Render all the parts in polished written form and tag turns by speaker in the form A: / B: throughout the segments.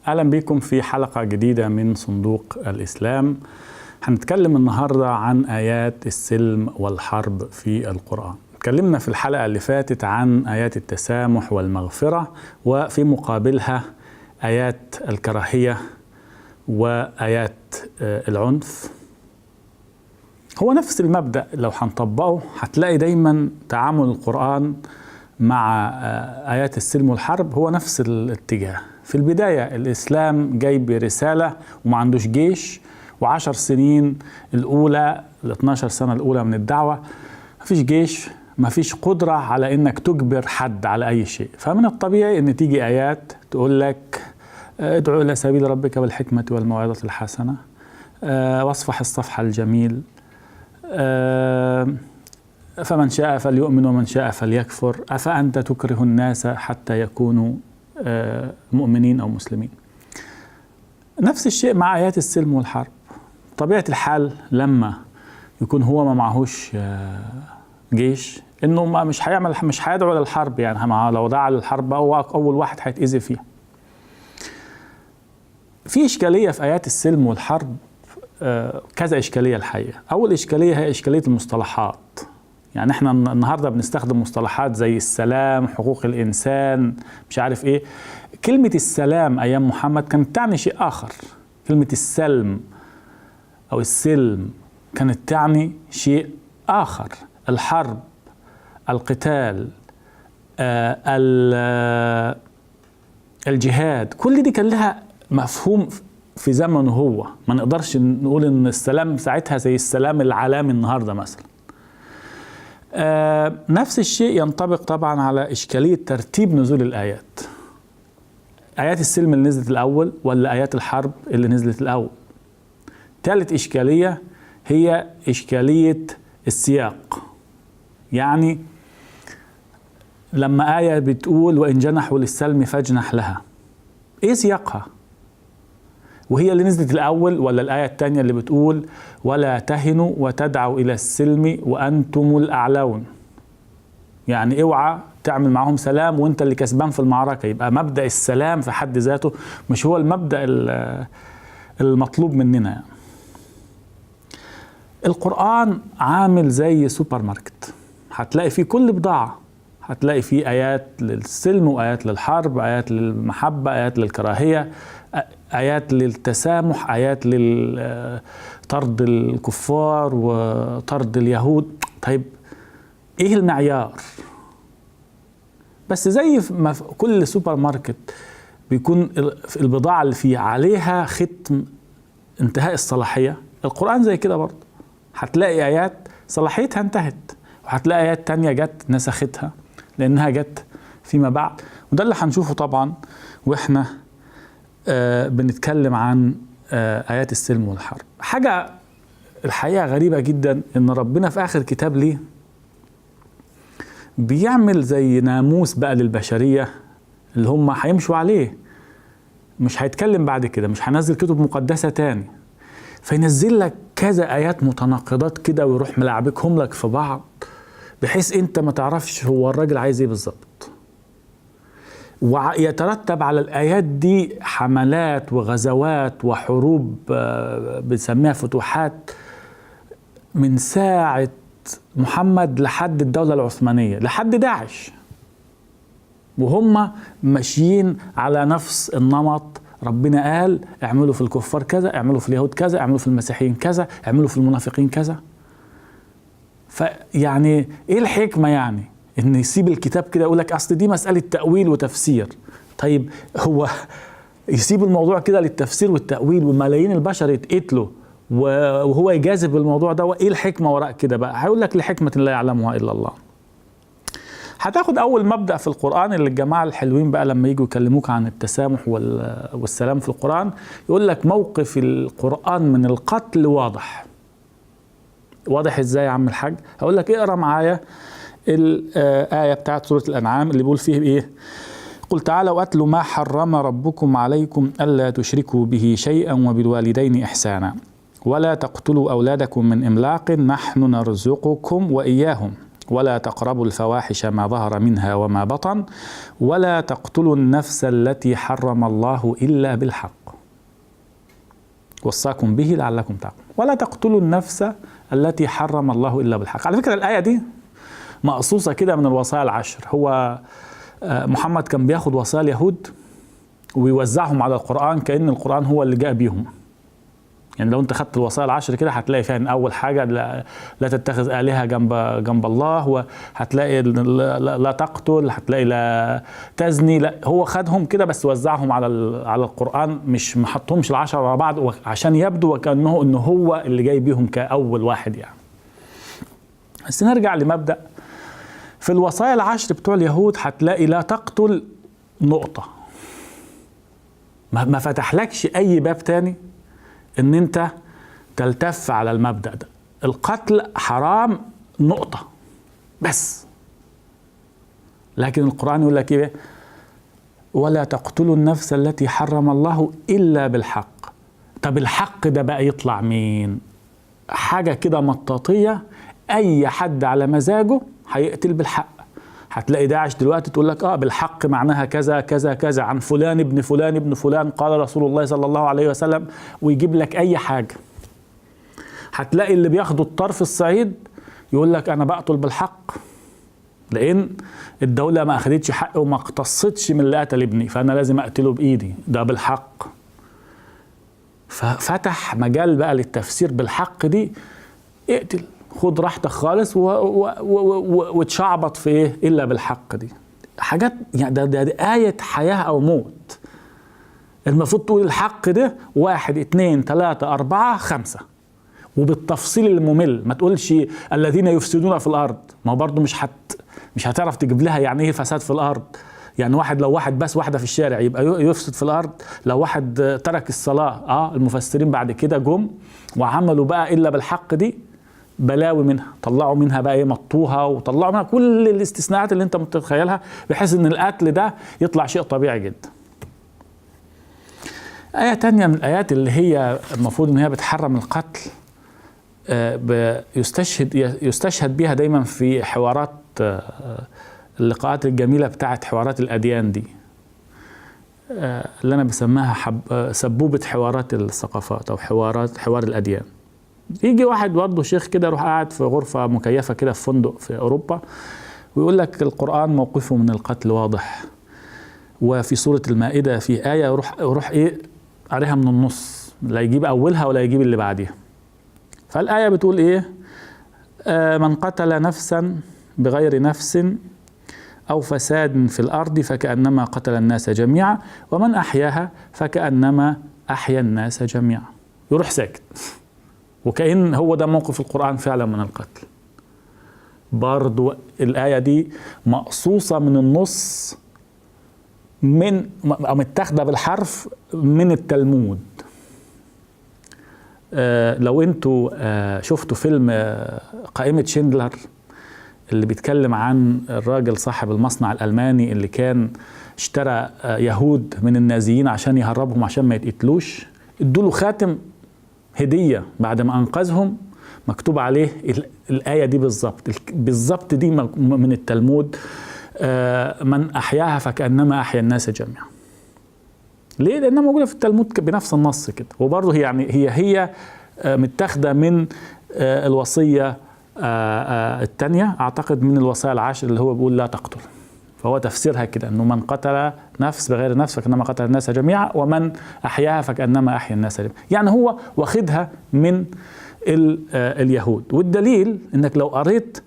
A: أهلا بكم في حلقة جديدة من صندوق الإسلام. هنتكلم النهاردة عن آيات السلم والحرب في القرآن. اتكلمنا في الحلقة اللي فاتت عن آيات التسامح والمغفرة، وفي مقابلها آيات الكراهية وآيات العنف. هو نفس المبدأ، لو هنطبقه هتلاقي دايما تعامل القرآن مع آيات السلم والحرب هو نفس الاتجاه. في البداية الإسلام جاي برسالة وما عندوش جيش، و10 سنين الأولى، ال12 سنة الأولى من الدعوة مفيش جيش، مفيش قدرة على إنك تجبر حد على أي شيء. فمن الطبيعي إن تيجي آيات تقول لك ادعو إلى سبيل ربك بالحكمة والموعظة الحسنة، واصفح الصفح الجميل، فمن شاء فليؤمن ومن شاء فليكفر، أفأنت تكره الناس حتى يكونوا مؤمنين أو مسلمين. نفس الشيء مع آيات السلم والحرب. طبيعة الحال لما يكون هو ما معهوش جيش، إنه مش هيدعو للحرب، يعني لو دعا للحرب هو أول واحد هيتأذي فيها. في إشكالية في آيات السلم والحرب، كذا إشكالية الحقيقة. أول إشكالية هي إشكالية المصطلحات. يعني احنا النهاردة بنستخدم مصطلحات زي السلام، حقوق الإنسان، مش عارف ايه. كلمة السلام أيام محمد كانت تعني شيء آخر. كلمة السلم أو السلم كانت تعني شيء آخر. الحرب، القتال، الجهاد، كل دي كان لها مفهوم في زمنه هو. ما نقدرش نقول إن السلام ساعتها زي السلام العالمي النهاردة مثلا. نفس الشيء ينطبق طبعا على إشكالية ترتيب نزول الآيات. آيات السلم اللي نزلت الأول ولا آيات الحرب اللي نزلت الأول؟ ثالث إشكالية هي إشكالية السياق. يعني لما آية بتقول وإن جنحوا للسلم فاجنح لها، إيه سياقها؟ وهي اللي نزلت الأول ولا الآية الثانية اللي بتقول ولا تهنوا وتدعوا إلى السلم وأنتم الأعلون؟ يعني اوعى تعمل معهم سلام وانت اللي كسبان في المعركة. يبقى مبدأ السلام في حد ذاته مش هو المبدأ المطلوب مننا. يعني القرآن عامل زي سوبر ماركت، هتلاقي فيه كل بضاعة. هتلاقي فيه آيات للسلم وآيات للحرب، آيات للمحبة، آيات للكراهية، آيات للتسامح، آيات لطرد الكفار وطرد اليهود. طيب إيه المعيار؟ بس زي ما في كل سوبر ماركت بيكون البضاعة اللي فيه عليها ختم انتهاء الصلاحية، القرآن زي كده برضه. هتلاقي آيات صلاحيتها انتهت، وهتلاقي آيات تانية جت نسختها لأنها جت فيما بعد. وده اللي هنشوفه طبعا وإحنا بنتكلم عن آيات السلم والحرب. حاجة الحقيقة غريبة جدا إن ربنا في آخر كتاب ليه بيعمل زي ناموس بقى للبشرية اللي هم هيمشوا عليه. مش هيتكلم بعد كده، مش هنزل كتب مقدسة تاني. فينزل لك كذا آيات متناقضات كده ويروح ملعبكهم لك في بعض، بحيث انت ما تعرفش هو الراجل عايز ايه بالظبط. ويترتب على الآيات دي حملات وغزوات وحروب بنسميها فتوحات من ساعة محمد لحد الدولة العثمانية لحد داعش، وهم ماشيين على نفس النمط. ربنا قال اعملوا في الكفار كذا، اعملوا في اليهود كذا، اعملوا في المسيحيين كذا، اعملوا في المنافقين كذا. فيعني ايه الحكمة يعني ان يسيب الكتاب كده يقول لك اصل دي مسألة تأويل وتفسير؟ طيب هو يسيب الموضوع كده للتفسير والتأويل وملايين البشر يتقتلوا وهو يجازف الموضوع ده؟ وايه الحكمة وراء كده بقى؟ هيقول لك لحكمة لا يعلمها الا الله. هتاخد اول مبدأ في القرآن اللي الجماعة الحلوين بقى لما يجوا يكلموك عن التسامح والسلام في القرآن يقول لك موقف القرآن من القتل واضح. واضح ازاي يا عم الحاج؟ هقول لك اقرا معايا الآية بتاعت سورة الأنعام اللي بيقول فيه ايه؟ قل تعالوا أتل ما حرم ربكم عليكم ألا تشركوا به شيئا وبالوالدين إحسانا ولا تقتلوا أولادكم من إملاق نحن نرزقكم وإياهم ولا تقربوا الفواحش ما ظهر منها وما بطن ولا تقتلوا النفس التي حرم الله إلا بالحق وصاكم به لعلكم تعقلون ولا تقتلوا النفس التي حرم الله إلا بالحق. على فكرة الآية دي مقصوصة كده من الوصايا العشر. هو محمد كان بياخد وصايا اليهود ويوزعهم على القرآن كأن القرآن هو اللي جاء بيهم. يعني لو انت خدت الوصايا العشر كده هتلاقي فيها ان اول حاجه لا تتخذ آلهة جنب الله، وهتلاقي لا تقتل، هتلاقي لا تزني. لا هو خدهم كده بس وزعهم على القرآن، مش ما حطهمش العشرة على بعض عشان يبدو وكأنه انه هو اللي جاي بيهم كأول واحد يعني. بس نرجع لمبدأ في الوصايا العشر بتوع اليهود هتلاقي لا تقتل نقطة، ما فتحلكش اي باب تاني ان انت تلتف على المبدأ ده. القتل حرام نقطة بس. لكن القرآن يقول لك ايه؟ ولا تقتلوا النفس التي حرم الله إلا بالحق. طب الحق ده بقى يطلع مين؟ حاجة كده مطاطية، اي حد على مزاجه هيقتل بالحق. هتلاقي داعش دلوقتي تقول لك بالحق معناها كذا كذا كذا عن فلان ابن فلان ابن فلان قال رسول الله صلى الله عليه وسلم، ويجيب لك اي حاجة. هتلاقي اللي بياخدوا الطرف الصعيد يقول لك انا بقتل بالحق لان الدولة ما اخدتش حقه وما اقتصتش من اللي قتل ابني، فانا لازم اقتله بايدي، ده بالحق. ففتح مجال بقى للتفسير بالحق دي، اقتل، خد راحتك خالص وتشعبط في ايه الا بالحق. دي حاجات يعني ده آية حياة او موت. المفروض تقول الحق ده 1 2 3 4 5 وبالتفصيل الممل. ما تقولش الذين يفسدون في الارض، ما هو برضه مش هتعرف تجيب لها يعني ايه فساد في الارض. يعني لو واحد بس واحدة في الشارع يبقى يفسد في الارض. لو واحد ترك الصلاة المفسرين بعد كده جم وعملوا بقى الا بالحق دي بلاوي منها، طلعوا منها بقى ايه مطوها، وطلعوا منها كل الاستثناءات اللي انت متخيلها بحيث ان القتل ده يطلع شيء طبيعي جدا. آية تانية من الآيات اللي هي المفروض ان هي بتحرم القتل يستشهد بيها دايما في حوارات اللقاءات الجميلة بتاعت حوارات الأديان دي، اللي أنا بسماها سبوبة حوارات الثقافات أو حوار الأديان. يجي واحد برضه شيخ كده يروح قاعد في غرفة مكيفة كده في فندق في أوروبا ويقول لك القرآن موقفه من القتل واضح، وفي سورة المائدة في آية يروح إيه قاريها من النص، لا يجيب أولها ولا يجيب اللي بعدها. فالآية بتقول إيه؟ من قتل نفسا بغير نفس أو فساد في الأرض فكأنما قتل الناس جميعا ومن أحياها فكأنما أحيا الناس جميعا. يروح ساكت، وكأن هو ده موقف القرآن فعلا من القتل. برضو الآية دي مقصوصة من النص أو متاخدة بالحرف من التلمود. لو انتوا شفتوا فيلم قائمة شندلر اللي بيتكلم عن الراجل صاحب المصنع الألماني اللي كان اشترى يهود من النازيين عشان يهربهم عشان ما يتقتلوش، ادوله خاتم هدية بعد ما أنقذهم مكتوب عليه الآية دي بالظبط دي من التلمود، من أحياها فكأنما أحيا الناس جميعا. ليه؟ لأنها موجودة في التلمود بنفس النص كده، وبرضه هي متاخدة من الوصية الثانية أعتقد من الوصايا العشر اللي هو بيقول لا تقتل. فهو تفسيرها كده انه من قتل نفس بغير نفس فكأنما قتل الناس جميعا ومن احياها فكأنما احيا الناس جميعا. يعني هو واخدها من اليهود. والدليل انك لو قريت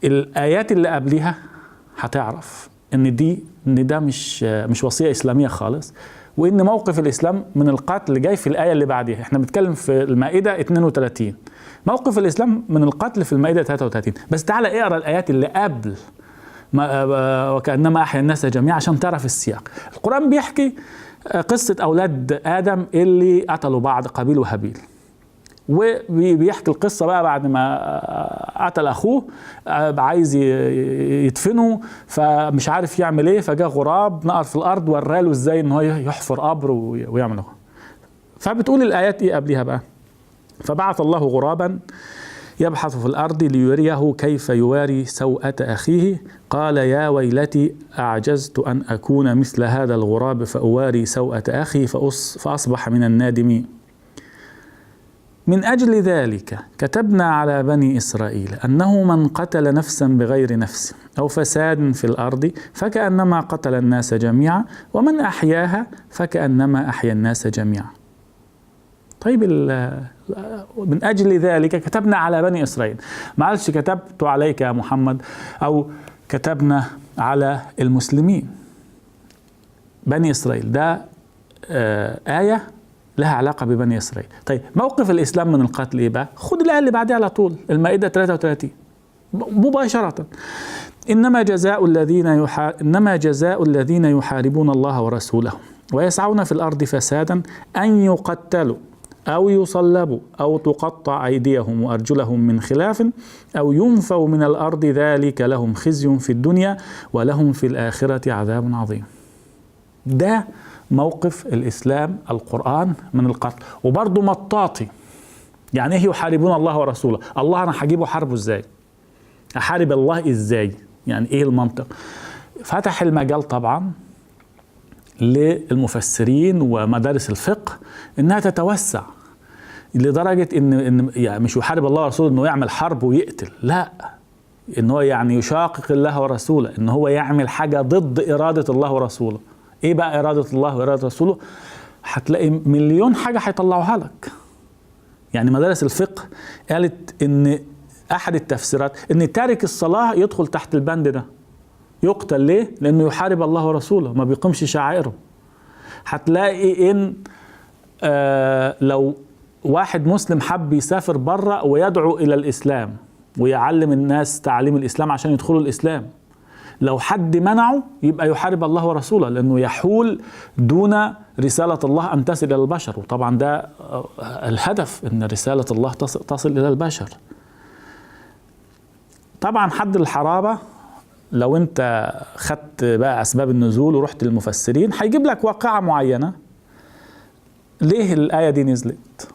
A: الايات اللي قبلها هتعرف ان ده مش وصية اسلامية خالص، وان موقف الاسلام من القتل جاي في الايه اللي بعديها. احنا بنتكلم في المائده 32، موقف الاسلام من القتل في المائده 33. بس تعالى اقرا الايات اللي قبل وكأنما أحيا الناس جميعا عشان تعرف السياق. القرآن بيحكي قصة أولاد آدم اللي قتلوا بعض، قابيل وهابيل. وبيحكي القصة بقى بعد ما قتل أخوه، عايز يدفنه فمش عارف يعمل ايه، فجاء غراب نقر في الأرض وراله ازاي ان هو يحفر قبر ويعمله. فبتقول الآيات ايه قبلها بقى؟ فبعث الله غرابا يبحث في الأرض ليريه كيف يواري سوءة أخيه قال يا ويلتي أعجزت أن أكون مثل هذا الغراب فأواري سوءة أخي فأصبح من النادمين. من أجل ذلك كتبنا على بني إسرائيل أنه من قتل نفسا بغير نفس أو فساد في الأرض فكأنما قتل الناس جميعا ومن أحياها فكأنما أحيا الناس جميعا. طيب من أجل ذلك كتبنا على بني إسرائيل، ما قالش كتبت عليك يا محمد أو كتبنا على المسلمين. بني إسرائيل ده آية لها علاقة ببني إسرائيل. طيب موقف الإسلام من القتل إيه بقى؟ خد الآية اللي بعدها على طول، المائدة 33 مباشرة. إنما جزاء الذين يحاربون الله ورسوله ويسعون في الأرض فسادا أن يقتلوا أو يصلبوا أو تقطع أيديهم وأرجلهم من خلاف أو ينفوا من الأرض ذلك لهم خزي في الدنيا ولهم في الآخرة عذاب عظيم. ده موقف الإسلام القرآن من القتل. وبرضه مطاطي، يعني إيه يحاربون الله ورسوله؟ الله أنا هجيبه حربه إزاي؟ أحارب الله إزاي؟ يعني إيه المنطق؟ فتح المجال طبعا للمفسرين ومدارس الفقه إنها تتوسع لدرجة إن يعني مش يحارب الله ورسوله إنه يعمل حرب ويقتل، لا، إن هو يعني يشاقق الله ورسوله، إن هو يعمل حاجة ضد إرادة الله ورسوله. إيه بقى إرادة الله وإرادة رسوله؟ هتلاقي مليون حاجة هيطلعوها لك. يعني مدارس الفقه قالت إن أحد التفسيرات إن تارك الصلاة يدخل تحت البند ده، يقتل ليه؟ لأنه يحارب الله ورسوله، ما بيقيمش شعائره. هتلاقي إن لو واحد مسلم حب يسافر بره ويدعو إلى الإسلام ويعلم الناس تعليم الإسلام عشان يدخلوا الإسلام، لو حد منعه يبقى يحارب الله ورسوله، لأنه يحول دون رسالة الله أن تصل إلى البشر. وطبعا ده الهدف، أن رسالة الله تصل إلى البشر. طبعا حد الحرابة لو أنت خدت بقى أسباب النزول ورحت للمفسرين هيجيب لك واقعة معينة. ليه الآية دي نزلت؟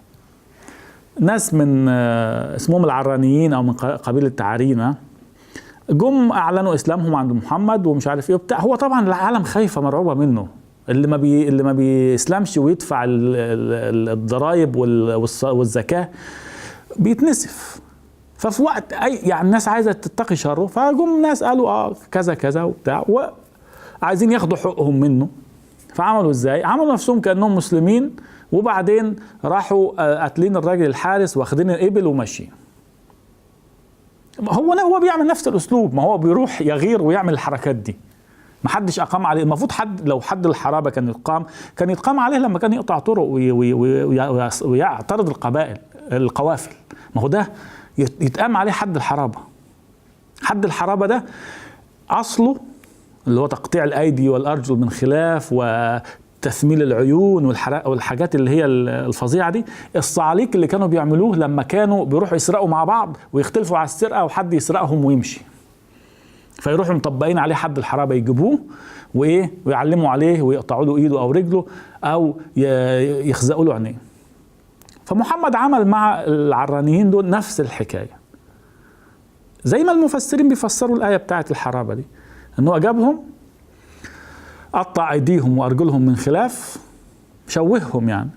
A: ناس من اسمهم العرانيين أو من قبيلة عرينة جم اعلنوا اسلامهم عند محمد ومش عارف ايه وبتاع. هو طبعا العالم خايفه مرعوبه منه، اللي ما بيسلمش ويدفع الضرائب والزكاه بيتنسف. ففي وقت يعني الناس عايزه تتقي شره، فجم ناس قالوا كذا كذا وبتاع وعايزين ياخدوا حقوقهم منه. فعملوا ازاي؟ عملوا نفسهم كانهم مسلمين، وبعدين راحوا قاتلين الراجل الحارس واخدين الابل وماشيين. هو بيعمل نفس الاسلوب، ما هو بيروح يغير ويعمل الحركات دي. ما حدش اقام عليه. المفروض لو حد الحرابه كان يقام عليه لما كان يقطع طرق ويعترض القوافل. ما هو ده يتقام عليه حد الحرابه. حد الحرابه ده اصله اللي هو تقطيع الايدي والارجل من خلاف وتثميل العيون والحاجات اللي هي الفظيعه دي. الصعاليك اللي كانوا بيعملوه لما كانوا بيروحوا يسرقوا مع بعض ويختلفوا على السرقه وحد يسرقهم ويمشي، فيروحوا مطبقين عليه حد الحرابه، يجيبوه ويعلموا عليه ويقطعوا له ايده او رجله او يخزقوا له عينيه. فمحمد عمل مع العرانيين دول نفس الحكايه، زي ما المفسرين بيفسروا الايه بتاعت الحرابه دي، ان هو جابهم قطع ايديهم وارجلهم من خلاف، شوههم يعني،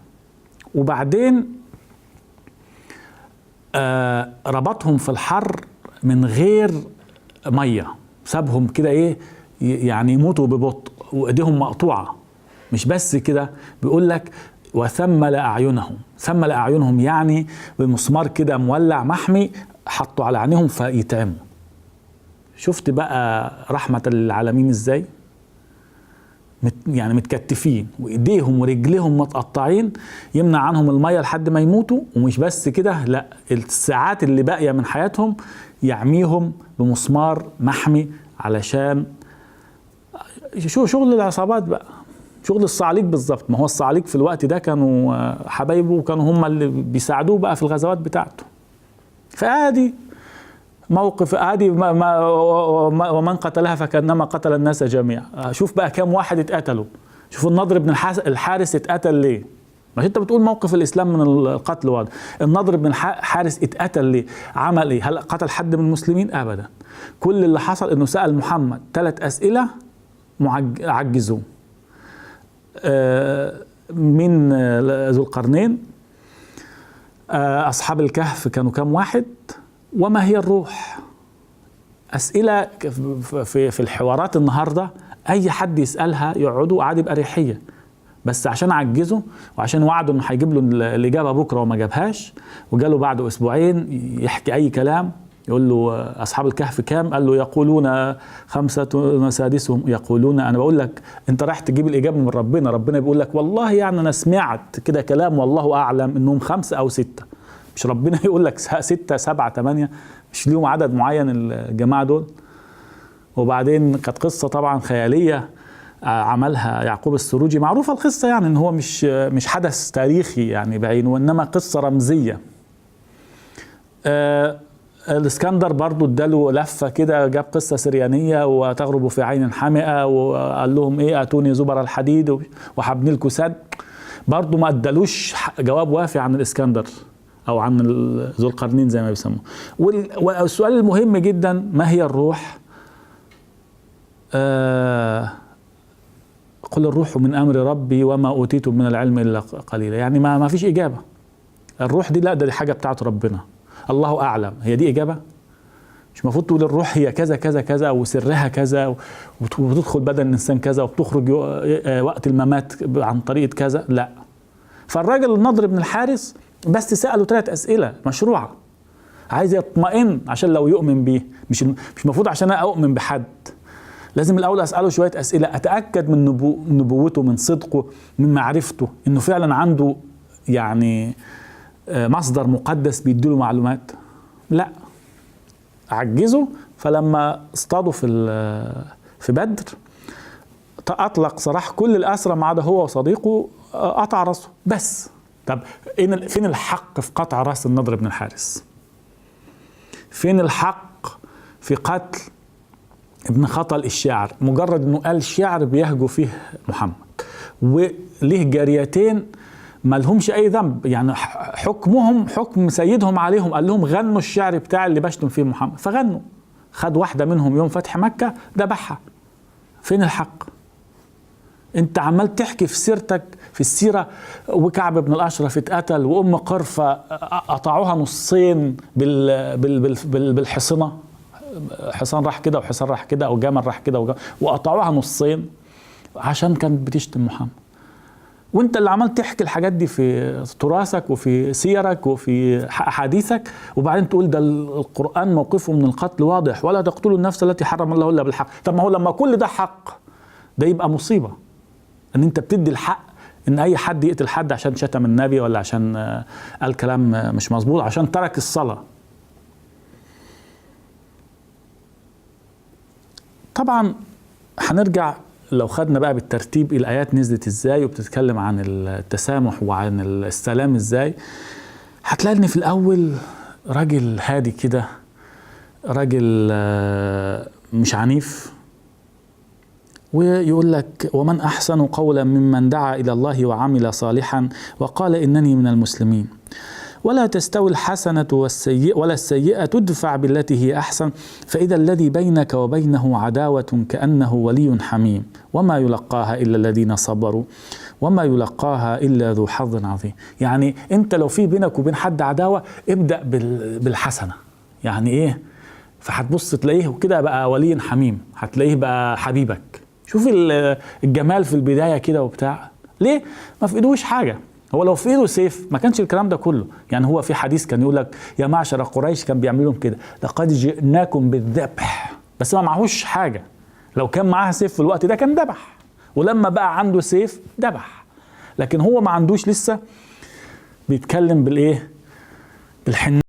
A: وبعدين ربطهم في الحر من غير ميه، سابهم كده يعني يموتوا ببطء وايديهم مقطوعه. مش بس كده، بيقول لك وثمل اعينهم يعني بمسمار كده مولع محمي حطوا على عينيهم فيتعموا. شفت بقى رحمه للعالمين ازاي؟ يعني متكتفين وايديهم ورجليهم متقطعين، يمنع عنهم الميه لحد ما يموتوا. ومش بس كده، لا، الساعات اللي باقيه من حياتهم يعميهم بمسمار محمي علشان شغل العصابات بقى. شغل الصعاليك بالظبط. ما هو الصعاليك في الوقت ده كانوا حبايبه وكانوا هم اللي بيساعدوه بقى في الغزوات بتاعته. فادي موقف ادي ومن قتلها فكانما قتل الناس جميعا. شوف بقى كام واحد اتقتلوا. شوف النضر بن الحارث اتقتل ليه؟ مش انت بتقول موقف الاسلام من القتل واضح. النضر بن الحارث اتقتل ليه؟ عمل ايه؟ هل قتل حد من المسلمين؟ ابدا. كل اللي حصل انه سأل محمد 3 أسئلة عجزوه. من ذو القرنين، أصحاب الكهف كانوا كام واحد، وما هي الروح. أسئلة في الحوارات النهاردة أي حد يسألها يقعدوا عادي بأريحية، بس عشان عجزوا وعشان وعدوا إنه هيجيب له الإجابة بكرة وما جابهاش، وجاله بعد أسبوعين يحكي أي كلام. يقول له أصحاب الكهف كام؟ قال له يقولون 5 سادسهم. يقولون. أنا بقول لك أنت رايح تجيب الإجابة من ربنا. ربنا بيقول لك والله يعني أنا سمعت كده كلام والله أعلم إنهم 5 أو 6. مش ربنا يقول لك 6 7 8؟ مش ليهم عدد معين الجماعة دول؟ وبعدين كانت قصة طبعا خيالية عملها يعقوب السروجي. معروفة القصة يعني إن هو مش حدث تاريخي يعني بعينه، وإنما قصة رمزية. الاسكندر برضو اداله لفة كده، جاب قصة سريانية وتغرب في عين حمئة، وقال لهم ايه اتوني زبر الحديد وحبني لكم سد. برضو ما ادالوش جواب وافي عن الاسكندر او عن ذو القرنين زي ما بيسموه. والسؤال المهم جدا ما هي الروح؟ قل الروح من امر ربي وما اوتيتم من العلم الا قليلا. يعني ما فيش اجابة. الروح دي لا، دي حاجة بتاعت ربنا، الله أعلم. هي دي إجابة؟ مش المفروض تقول الروح هي كذا كذا كذا وسرها كذا وتدخل بدن الإنسان كذا وبتخرج وقت الممات عن طريقة كذا؟ لا. فالراجل النضر بن الحارث بس سأله 3 أسئلة مشروعة، عايز يطمئن عشان لو يؤمن بيه. مش المفروض عشان أنا أؤمن بحد لازم الأول أسأله شوية أسئلة أتأكد من نبوته، من صدقه، من معرفته، إنه فعلا عنده يعني مصدر مقدس بيديله معلومات. لا، عجزوا. فلما اصطادوا في بدر اطلق سراح كل الاسرى ما عدا هو وصديقه، قطع راسه بس. طب فين الحق في قطع راس النضر بن الحارث؟ فين الحق في قتل ابن خطل الشاعر؟ مجرد انه قال شعر بيهجو فيه محمد، وليه جاريتين ما لهمش اي ذنب، يعني حكمهم حكم سيدهم عليهم. قال لهم غنوا الشعر بتاع اللي بشتم فيه محمد، فغنوا. خد واحدة منهم يوم فتح مكة ذبحها. فين الحق؟ انت عمال تحكي في سيرتك في السيرة، وكعب بن الأشرف اتقتل، وأم قرفة قطعوها نصين بالحصنة. حصان راح كده وحصان راح كده، أو جمل راح كده وقطعوها نصين عشان كانت بتشتم محمد. وانت اللي عمال تحكي الحاجات دي في تراثك وفي سيرك وفي احاديثك، وبعدين تقول ده القرآن موقفه من القتل واضح، ولا تقتلوا النفس التي حرم الله الا بالحق. طب ما هو لما كل ده حق، ده يبقى مصيبة ان انت بتدي الحق ان اي حد يقتل حد عشان شتم النبي، ولا عشان قال كلام مش مظبوط، عشان ترك الصلاة. طبعا هنرجع لو خدنا بقى بالترتيب الآيات نزلت ازاي وبتتكلم عن التسامح وعن السلام ازاي. هتلاقي ان في الأول راجل هادي كده، راجل مش عنيف، ويقول لك ومن أحسن قولا ممن دعا إلى الله وعمل صالحا وقال إنني من المسلمين ولا تستوي الحسنة ولا السيئة تدفع بالتي هي أحسن فإذا الذي بينك وبينه عداوة كأنه ولي حميم وما يلقاها إلا الذين صبروا وما يلقاها إلا ذو حظ عظيم. يعني أنت لو في بينك وبين حد عداوة ابدأ بالحسنة. يعني إيه؟ فهتبص تلاقيه كده بقى ولي حميم، هتلاقيه بقى حبيبك. شوف الجمال في البداية كده وبتاع. ليه؟ ما في إيدوش حاجة. هو لو في ايده سيف ما كانش الكلام ده كله. يعني هو في حديث كان يقول لك يا معشر قريش، كان بيعملوا لهم كده لقد جئناكم بالذبح، بس ما معهوش حاجة. لو كان معاه سيف في الوقت ده كان ذبح، ولما بقى عنده سيف ذبح. لكن هو ما عندوش لسه، بيتكلم بالايه؟ بالحنية.